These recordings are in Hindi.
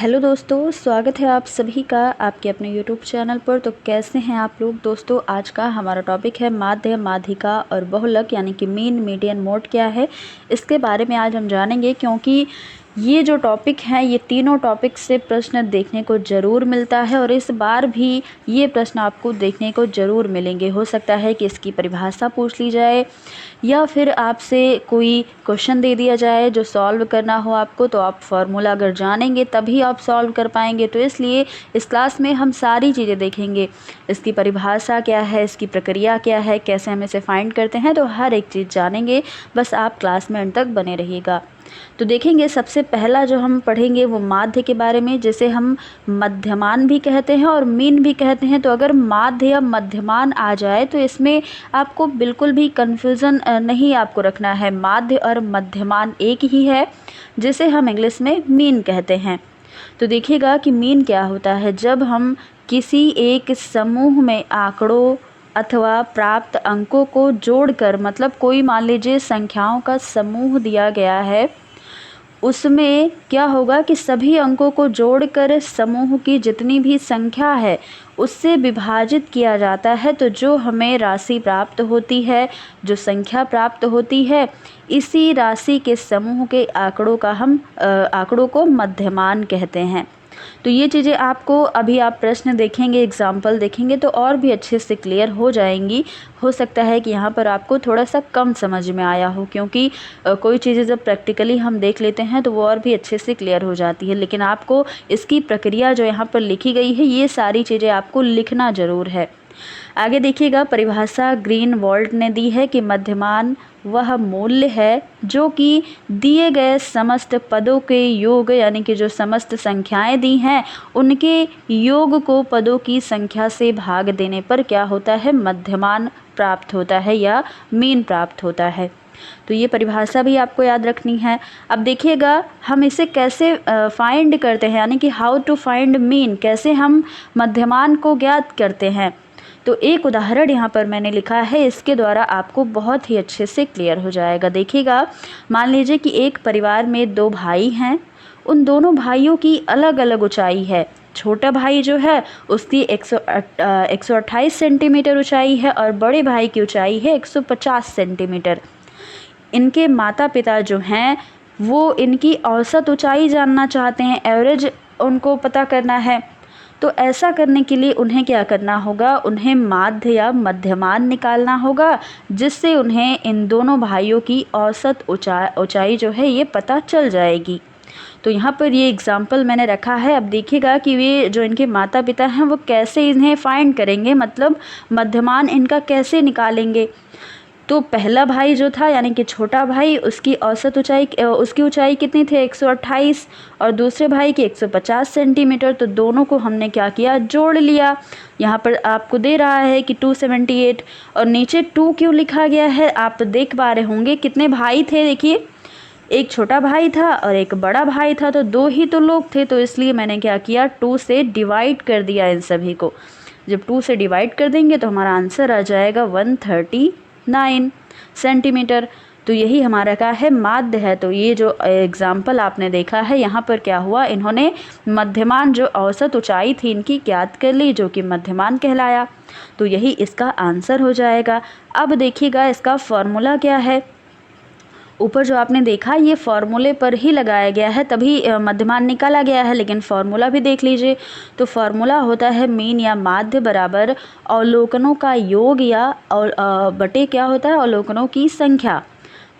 हेलो दोस्तों, स्वागत है आप सभी का आपके अपने यूट्यूब चैनल पर। तो कैसे हैं आप लोग दोस्तों। आज का हमारा टॉपिक है माध्य, माध्यिका और बहुलक यानी कि मीन, मीडियन, मोड क्या है, इसके बारे में आज हम जानेंगे। क्योंकि ये जो टॉपिक हैं, ये तीनों टॉपिक से प्रश्न देखने को ज़रूर मिलता है और इस बार भी ये प्रश्न आपको देखने को ज़रूर मिलेंगे। हो सकता है कि इसकी परिभाषा पूछ ली जाए या फिर आपसे कोई क्वेश्चन दे दिया जाए जो सॉल्व करना हो आपको, तो आप फार्मूला अगर जानेंगे तभी आप सॉल्व कर पाएंगे। तो इसलिए इस क्लास में हम सारी चीज़ें देखेंगे, इसकी परिभाषा क्या है, इसकी प्रक्रिया क्या है, कैसे हम इसे फाइंड करते हैं, तो हर एक चीज़ जानेंगे। बस आप क्लास में अंत तक बने रहिएगा। तो देखेंगे सबसे पहला जो हम पढ़ेंगे वो माध्य के बारे में, जिसे हम मध्यमान भी कहते हैं और मीन भी कहते हैं। तो अगर माध्य या मध्यमान आ जाए तो इसमें आपको बिल्कुल भी कन्फ्यूज़न नहीं आपको रखना है। माध्य और मध्यमान एक ही है, जिसे हम इंग्लिश में मीन कहते हैं। तो देखिएगा कि मीन क्या होता है। जब हम किसी एक समूह में आंकड़ों अथवा प्राप्त अंकों को जोड़कर, मतलब कोई मान लीजिए संख्याओं का समूह दिया गया है, उसमें क्या होगा कि सभी अंकों को जोड़कर समूह की जितनी भी संख्या है उससे विभाजित किया जाता है। तो जो हमें राशि प्राप्त होती है, जो संख्या प्राप्त होती है, इसी राशि के समूह के आंकड़ों को मध्यमान कहते हैं। तो ये चीज़ें आपको अभी आप प्रश्न देखेंगे, एग्जाम्पल देखेंगे तो और भी अच्छे से क्लियर हो जाएंगी। हो सकता है कि यहाँ पर आपको थोड़ा सा कम समझ में आया हो, क्योंकि कोई चीज़ें जब प्रैक्टिकली हम देख लेते हैं तो वो और भी अच्छे से क्लियर हो जाती है। लेकिन आपको इसकी प्रक्रिया जो यहाँ पर लिखी गई है, ये सारी चीज़ें आपको लिखना ज़रूर है। आगे देखिएगा, परिभाषा ग्रीनवॉल्ड ने दी है कि मध्यमान वह मूल्य है जो कि दिए गए समस्त पदों के योग, यानी कि जो समस्त संख्याएं दी हैं उनके योग को पदों की संख्या से भाग देने पर क्या होता है, मध्यमान प्राप्त होता है या मीन प्राप्त होता है। तो ये परिभाषा भी आपको याद रखनी है। अब देखिएगा हम इसे कैसे फाइंड करते हैं, यानी कि हाउ टू फाइंड मीन, कैसे हम मध्यमान को ज्ञात करते हैं। तो एक उदाहरण यहाँ पर मैंने लिखा है, इसके द्वारा आपको बहुत ही अच्छे से क्लियर हो जाएगा। देखिएगा, मान लीजिए कि एक परिवार में दो भाई हैं, उन दोनों भाइयों की अलग अलग ऊंचाई है। छोटा भाई जो है उसकी 128 सेंटीमीटर ऊंचाई है और बड़े भाई की ऊंचाई है 150 सेंटीमीटर। इनके माता पिता जो हैं वो इनकी औसत ऊंचाई जानना चाहते हैं, एवरेज उनको पता करना है। तो ऐसा करने के लिए उन्हें क्या करना होगा, उन्हें माध्य या मध्यमान निकालना होगा, जिससे उन्हें इन दोनों भाइयों की औसत ऊंचाई जो है ये पता चल जाएगी। तो यहाँ पर ये एग्जाम्पल मैंने रखा है। अब देखिएगा कि वे जो इनके माता पिता हैं वो कैसे इन्हें फाइंड करेंगे, मतलब मध्यमान इनका कैसे निकालेंगे। तो पहला भाई जो था यानी कि छोटा भाई, उसकी औसत ऊंचाई, उसकी ऊंचाई कितनी थी, 128, और दूसरे भाई की 150 सेंटीमीटर। तो दोनों को हमने क्या किया, जोड़ लिया। यहाँ पर आपको दे रहा है कि 278, और नीचे 2 क्यों लिखा गया है, आप देख पा रहे होंगे कितने भाई थे। देखिए, एक छोटा भाई था और एक बड़ा भाई था, तो दो ही तो लोग थे। तो इसलिए मैंने क्या किया, 2 से डिवाइड कर दिया इन सभी को। जब 2 से डिवाइड कर देंगे तो हमारा आंसर आ जाएगा 139 सेंटीमीटर। तो यही हमारा क्या है, माध्य है। तो ये जो एग्जाम्पल आपने देखा है, यहाँ पर क्या हुआ, इन्होंने मध्यमान जो औसत ऊंचाई थी इनकी ज्ञात कर ली, जो कि मध्यमान कहलाया। तो यही इसका आंसर हो जाएगा। अब देखिएगा इसका फॉर्मूला क्या है। ऊपर जो आपने देखा ये फॉर्मूले पर ही लगाया गया है, तभी मध्यमान निकाला गया है। लेकिन फॉर्मूला भी देख लीजिए। तो फॉर्मूला होता है मीन या माध्य बराबर अवलोकनों का योग या बटे क्या होता है, अवलोकनों की संख्या।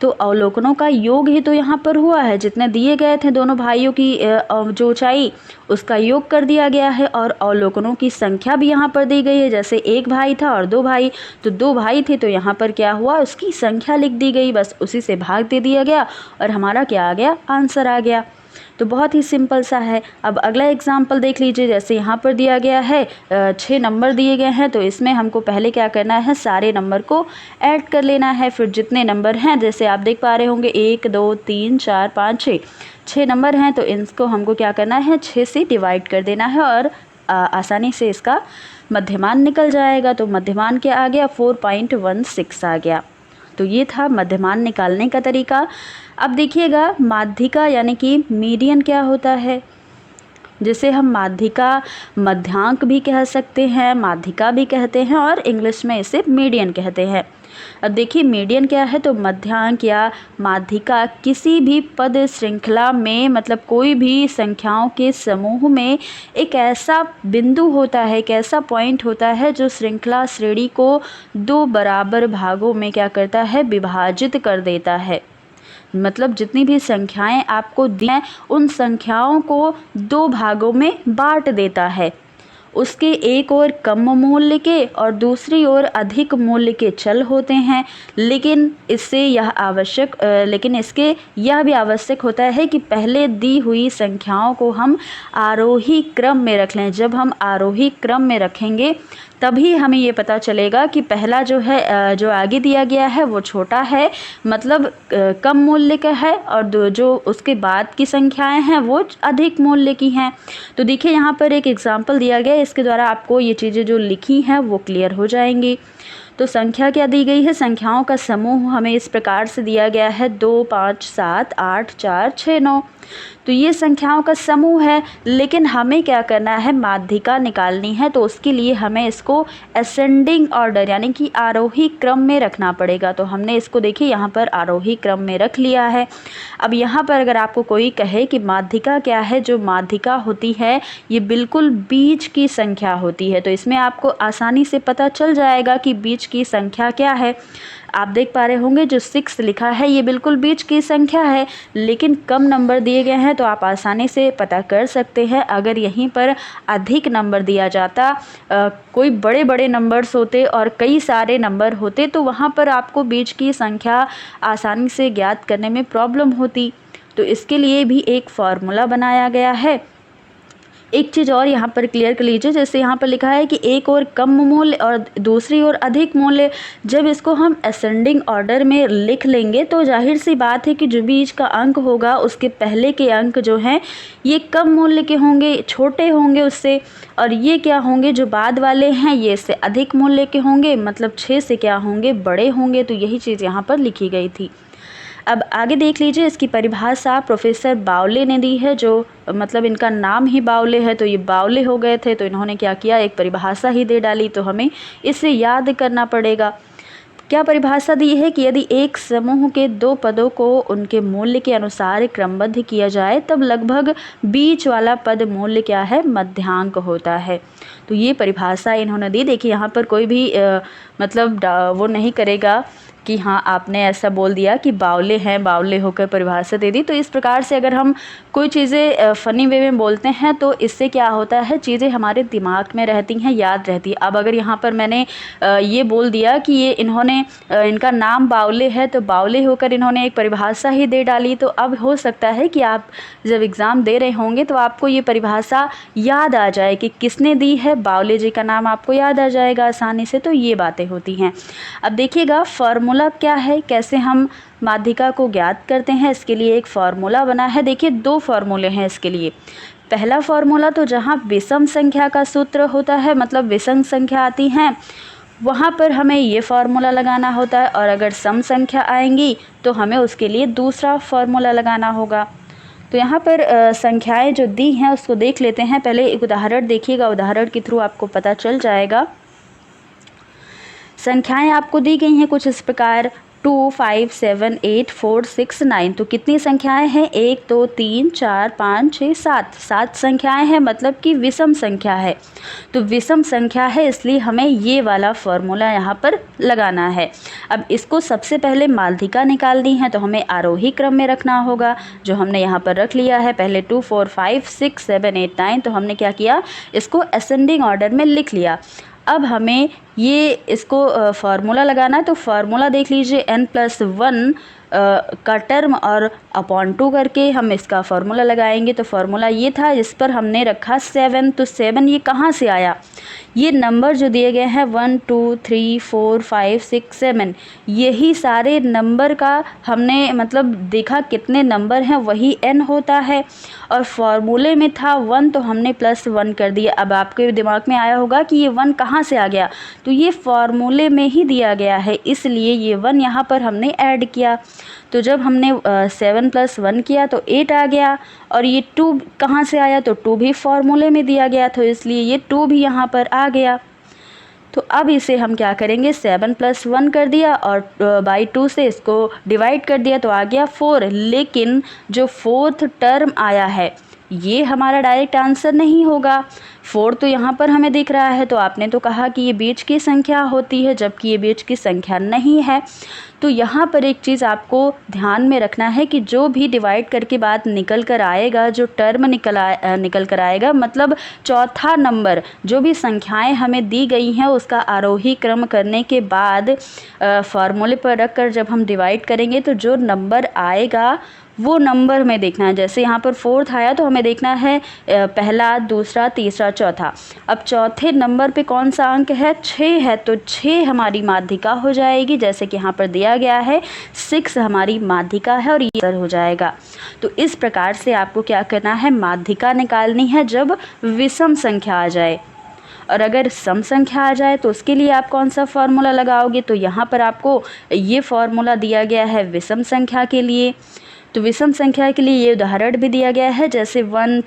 तो अवलोकनों का योग ही तो यहाँ पर हुआ है, जितने दिए गए थे दोनों भाइयों की जो ऊंचाई, उसका योग कर दिया गया है। और अवलोकनों की संख्या भी यहाँ पर दी गई है, जैसे एक भाई था और दो भाई, तो दो भाई थे तो यहाँ पर क्या हुआ, उसकी संख्या लिख दी गई, बस उसी से भाग दे दिया गया और हमारा क्या आ गया, आंसर आ गया। तो बहुत ही सिंपल सा है। अब अगला एग्जाम्पल देख लीजिए। जैसे यहाँ पर दिया गया है 6 नंबर दिए गए हैं, तो इसमें हमको पहले क्या करना है, सारे नंबर को ऐड कर लेना है। फिर जितने नंबर हैं, जैसे आप देख पा रहे होंगे 1 2 3 4 5 6 नंबर हैं, तो इनको हमको क्या करना है, 6 से डिवाइड कर देना है और आसानी से इसका मध्यमान निकल जाएगा। तो मध्यमान क्या आ गया, 4.16 आ गया। तो ये था मध्यमान निकालने का तरीका। अब देखिएगा माध्यिका यानी कि मीडियन क्या होता है। जिसे हम माध्यिका, मध्यांक भी कह सकते हैं, माध्यिका भी कहते हैं और इंग्लिश में इसे मीडियन कहते हैं। अब देखिए मीडियन क्या है, तो मध्यांक या माध्यिका किसी भी पद श्रृंखला में मतलब कोई भी संख्याओं के समूह में एक ऐसा बिंदु होता है, एक ऐसा पॉइंट होता है जो श्रृंखला श्रेणी को दो बराबर भागों में क्या करता है, विभाजित कर देता है। मतलब जितनी भी संख्याएं आपको दी हैं उन संख्याओं को दो भागों में बांट देता है। उसके एक ओर कम मूल्य के और दूसरी ओर अधिक मूल्य के चल होते हैं, लेकिन इसके यह भी आवश्यक होता है कि पहले दी हुई संख्याओं को हम आरोही क्रम में रख लें। जब हम आरोही क्रम में रखेंगे तभी हमें ये पता चलेगा कि पहला जो है जो आगे दिया गया है वो छोटा है, मतलब कम मूल्य का है, और जो उसके बाद की संख्याएं हैं वो अधिक मूल्य की हैं। तो देखिए यहाँ पर एक एग्जाम्पल दिया गया है, इसके द्वारा आपको ये चीज़ें जो लिखी हैं वो क्लियर हो जाएंगी। तो संख्या क्या दी गई है, संख्याओं का समूह हमें इस प्रकार से दिया गया है 2, 5, 7, 8, 4, 6, 9। तो ये संख्याओं का समूह है, लेकिन हमें क्या करना है, माध्यिका निकालनी है। तो उसके लिए हमें इसको असेंडिंग ऑर्डर यानी कि आरोही क्रम में रखना पड़ेगा। तो हमने इसको देखिए यहाँ पर आरोही क्रम में रख लिया है। अब यहाँ पर अगर आपको कोई कहे कि माध्यिका क्या है, जो माध्यिका होती है ये बिल्कुल बीच की संख्या होती है। तो इसमें आपको आसानी से पता चल जाएगा कि बीच की संख्या क्या है। आप देख पा रहे होंगे जो 6 लिखा है ये बिल्कुल बीच की संख्या है, लेकिन कम नंबर दिए गए हैं तो आप आसानी से पता कर सकते हैं। अगर यहीं पर अधिक नंबर दिया जाता, कोई बड़े बड़े नंबर्स होते और कई सारे नंबर होते, तो वहाँ पर आपको बीच की संख्या आसानी से ज्ञात करने में प्रॉब्लम होती। तो इसके लिए भी एक फॉर्मूला बनाया गया है। एक चीज़ और यहाँ पर क्लियर कर लीजिए, जैसे यहाँ पर लिखा है कि एक और कम मूल्य और दूसरी ओर अधिक मूल्य। जब इसको हम असेंडिंग ऑर्डर में लिख लेंगे तो जाहिर सी बात है कि जो बीच का अंक होगा उसके पहले के अंक जो हैं ये कम मूल्य के होंगे, छोटे होंगे उससे, और ये क्या होंगे, जो बाद वाले हैं ये इससे अधिक मूल्य के होंगे, मतलब 6 से क्या होंगे, बड़े होंगे। तो यही चीज़ यहाँ पर लिखी गई थी। अब आगे देख लीजिए, इसकी परिभाषा प्रोफेसर बावले ने दी है, जो मतलब इनका नाम ही बावले है, तो ये बावले हो गए थे, तो इन्होंने क्या किया, एक परिभाषा ही दे डाली। तो हमें इसे याद करना पड़ेगा। क्या परिभाषा दी है कि यदि एक समूह के दो पदों को उनके मूल्य के अनुसार क्रमबद्ध किया जाए तब लगभग बीच वाला पद मूल्य क्या है, मध्यांक होता है। तो ये परिभाषा इन्होंने दी। देखिए यहाँ पर कोई भी मतलब वो नहीं करेगा कि हाँ आपने ऐसा बोल दिया कि बावले हैं, बावले होकर परिभाषा दे दी। तो इस प्रकार से अगर हम कोई चीज़ें फ़नी वे में बोलते हैं तो इससे क्या होता है, चीज़ें हमारे दिमाग में रहती हैं, याद रहती है। अब अगर यहाँ पर मैंने ये बोल दिया कि ये इन्होंने इनका नाम बावले है, तो बावले होकर इन्होंने एक परिभाषा ही दे डाली। तो अब हो सकता है कि आप जब एग्ज़ाम दे रहे होंगे तो आपको ये परिभाषा याद आ जाए कि किसने दी है, बावले जी का नाम आपको याद आ जाएगा आसानी से। तो ये बातें होती हैं। अब देखिएगा फार्मूला क्या है, कैसे हम माध्यिका को ज्ञात करते हैं, इसके लिए एक फार्मूला बना है। देखिए 2 फार्मूले हैं इसके लिए। पहला फार्मूला तो जहाँ विषम संख्या का सूत्र होता है, मतलब विषम संख्या आती हैं, वहाँ पर हमें ये फार्मूला लगाना होता है, और अगर सम संख्या आएंगी तो हमें उसके लिए दूसरा फार्मूला लगाना होगा। तो यहाँ पर संख्याएं जो दी हैं उसको देख लेते हैं। पहले एक उदाहरण देखिएगा, उदाहरण के थ्रू आपको पता चल जाएगा। संख्याएं आपको दी गई हैं कुछ इस प्रकार 2, 5, 7, 8, 4, 6, 9। तो कितनी संख्याएं हैं, 1, 2, 3, 4, 5, 6, 7। 7 संख्याएं हैं, मतलब कि विषम संख्या है। तो विषम संख्या है इसलिए हमें ये वाला फॉर्मूला यहाँ पर लगाना है। अब इसको सबसे पहले माध्यिका निकालनी है, तो हमें आरोही क्रम में रखना होगा, जो हमने यहाँ पर रख लिया है। पहले 2, 4, 5, 6, 7, 8, 9। तो हमने क्या किया, इसको असेंडिंग ऑर्डर में लिख लिया। अब हमें ये इसको फार्मूला लगाना है। तो फार्मूला देख लीजिए, n+1 का टर्म और अपॉन 2 करके हम इसका फार्मूला लगाएंगे। तो फार्मूला ये था, इस पर हमने रखा 7। तो 7 ये कहाँ से आया, ये नंबर जो दिए गए हैं 1, 2, 3, 4, 5, 6, 7, यही सारे नंबर का हमने मतलब देखा कितने नंबर हैं, वही n होता है। और फार्मूले में था 1, तो हमने +1 कर दिया। अब आपके दिमाग में आया होगा कि ये 1 कहाँ से आ गया, तो ये फार्मूले में ही दिया गया है, इसलिए ये 1 यहाँ पर हमने ऐड किया। तो जब हमने 7 + 1 किया तो 8 आ गया, और ये 2 कहाँ से आया, तो 2 भी फॉर्मूले में दिया गया, तो इसलिए ये 2 भी यहाँ पर आ गया। तो अब इसे हम क्या करेंगे, 7 + 1 कर दिया और बाई 2 से इसको डिवाइड कर दिया तो आ गया 4। लेकिन जो 4th टर्म आया है ये हमारा डायरेक्ट आंसर नहीं होगा। 4 तो यहाँ पर हमें दिख रहा है, तो आपने तो कहा कि ये बीच की संख्या होती है, जबकि ये बीच की संख्या नहीं है। तो यहाँ पर एक चीज़ आपको ध्यान में रखना है कि जो भी डिवाइड करके बात निकल कर आएगा, जो टर्म निकल कर आएगा, मतलब चौथा नंबर, जो भी संख्याएं हमें दी गई हैं उसका आरोही क्रम करने के बाद फार्मूले पर रख कर जब हम डिवाइड करेंगे तो जो नंबर आएगा वो नंबर में देखना है। जैसे यहाँ पर 4th आया तो हमें देखना है पहला, दूसरा, तीसरा, चौथा। अब चौथे नंबर पे कौन सा अंक है, 6 है, तो 6 हमारी माध्यिका हो जाएगी, जैसे कि यहाँ पर दिया गया है 6 हमारी माध्यिका है और ये आंसर हो जाएगा। तो इस प्रकार से आपको क्या करना है, माध्यिका निकालनी है जब विषम संख्या आ जाए। और अगर सम संख्या आ जाए तो उसके लिए आप कौन सा फार्मूला लगाओगे, तो यहाँ पर आपको ये फार्मूला दिया गया है विषम संख्या के लिए। तो विषम संख्या के लिए ये उदाहरण भी दिया गया है, जैसे 1,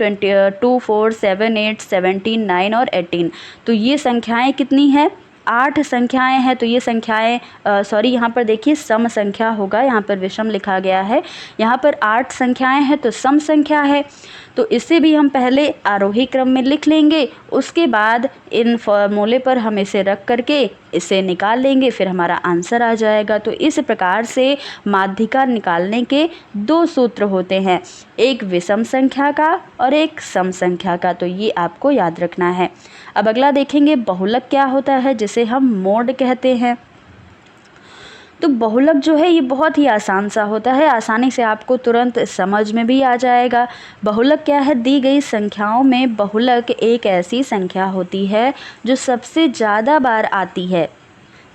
2, 4, 7, 8, 17, 9 और 18। तो ये संख्याएं कितनी है, 8 संख्याएं हैं। तो ये संख्याएं यहाँ पर देखिए सम संख्या होगा, यहाँ पर विषम लिखा गया है, यहाँ पर 8 संख्याएं हैं तो सम संख्या है। तो इसे भी हम पहले आरोही क्रम में लिख लेंगे, उसके बाद इन फॉर्मूले पर हम इसे रख करके इसे निकाल लेंगे, फिर हमारा आंसर आ जाएगा। तो इस प्रकार से माध्यिका निकालने के 2 सूत्र होते हैं, एक विषम संख्या का और एक सम संख्या का। तो ये आपको याद रखना है। अब अगला देखेंगे बहुलक क्या होता है, जिसे हम मोड कहते हैं। तो बहुलक जो है ये बहुत ही आसान सा होता है, आसानी से आपको तुरंत समझ में भी आ जाएगा। बहुलक क्या है, दी गई संख्याओं में बहुलक एक ऐसी संख्या होती है जो सबसे ज़्यादा बार आती है,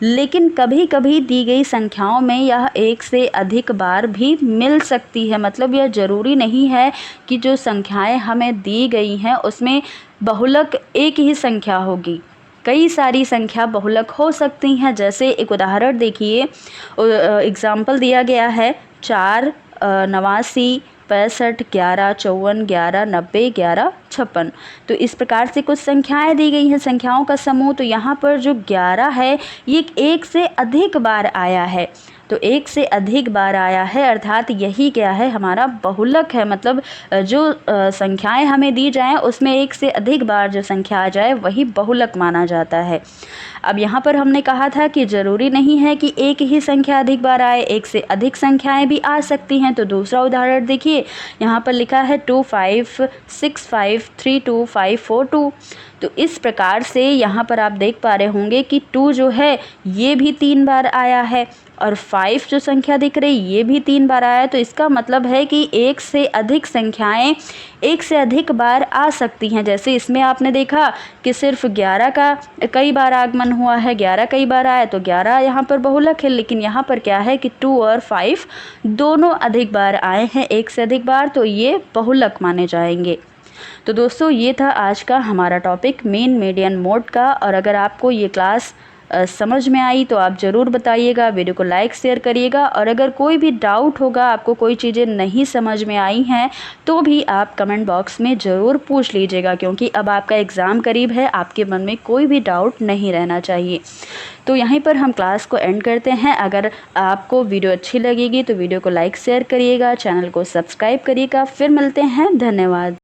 लेकिन कभी कभी दी गई संख्याओं में यह एक से अधिक बार भी मिल सकती है। मतलब यह ज़रूरी नहीं है कि जो संख्याएं हमें दी गई हैं उसमें बहुलक एक ही संख्या होगी, कई सारी संख्या बहुलक हो सकती हैं। जैसे एक उदाहरण देखिए, एग्जाम्पल दिया गया है 4, 89, 65, 11, 54, 11, 90, 11, 56। तो इस प्रकार से कुछ संख्याएं दी गई हैं, संख्याओं का समूह। तो यहाँ पर जो 11 है ये एक से अधिक बार आया है, तो एक से अधिक बार आया है, अर्थात यही क्या है, हमारा बहुलक है। मतलब जो संख्याएं हमें दी जाएं उसमें एक से अधिक बार जो संख्या आ जाए वही बहुलक माना जाता है। अब यहाँ पर हमने कहा था कि ज़रूरी नहीं है कि एक ही संख्या अधिक बार आए, एक से अधिक संख्याएं भी आ सकती हैं। तो दूसरा उदाहरण देखिए, यहाँ पर लिखा है 2, 5, 6, 5, 3, 2, 5, 4, 2। तो इस प्रकार से यहाँ पर आप देख पा रहे होंगे कि 2 जो है ये भी 3 बार आया है, और 5 जो संख्या दिख रही ये भी 3 बार आया है। तो इसका मतलब है कि एक से अधिक संख्याएं एक से अधिक बार आ सकती हैं। जैसे इसमें आपने देखा कि सिर्फ 11 का कई बार आगमन हुआ है, 11 कई बार आया, तो 11 यहाँ पर बहुलक है। लेकिन यहाँ पर क्या है कि 2 और 5 दोनों अधिक बार आए हैं, एक से अधिक बार, तो ये बहुलक माने जाएंगे। तो दोस्तों ये था आज का हमारा टॉपिक मेन मीडियन मोड का। और अगर आपको ये क्लास समझ में आई तो आप ज़रूर बताइएगा, वीडियो को लाइक शेयर करिएगा। और अगर कोई भी डाउट होगा, आपको कोई चीज़ें नहीं समझ में आई हैं, तो भी आप कमेंट बॉक्स में ज़रूर पूछ लीजिएगा, क्योंकि अब आपका एग्ज़ाम करीब है, आपके मन में कोई भी डाउट नहीं रहना चाहिए। तो यहीं पर हम क्लास को एंड करते हैं। अगर आपको वीडियो अच्छी लगेगी तो वीडियो को लाइक शेयर करिएगा, चैनल को सब्सक्राइब करिएगा। फिर मिलते हैं, धन्यवाद।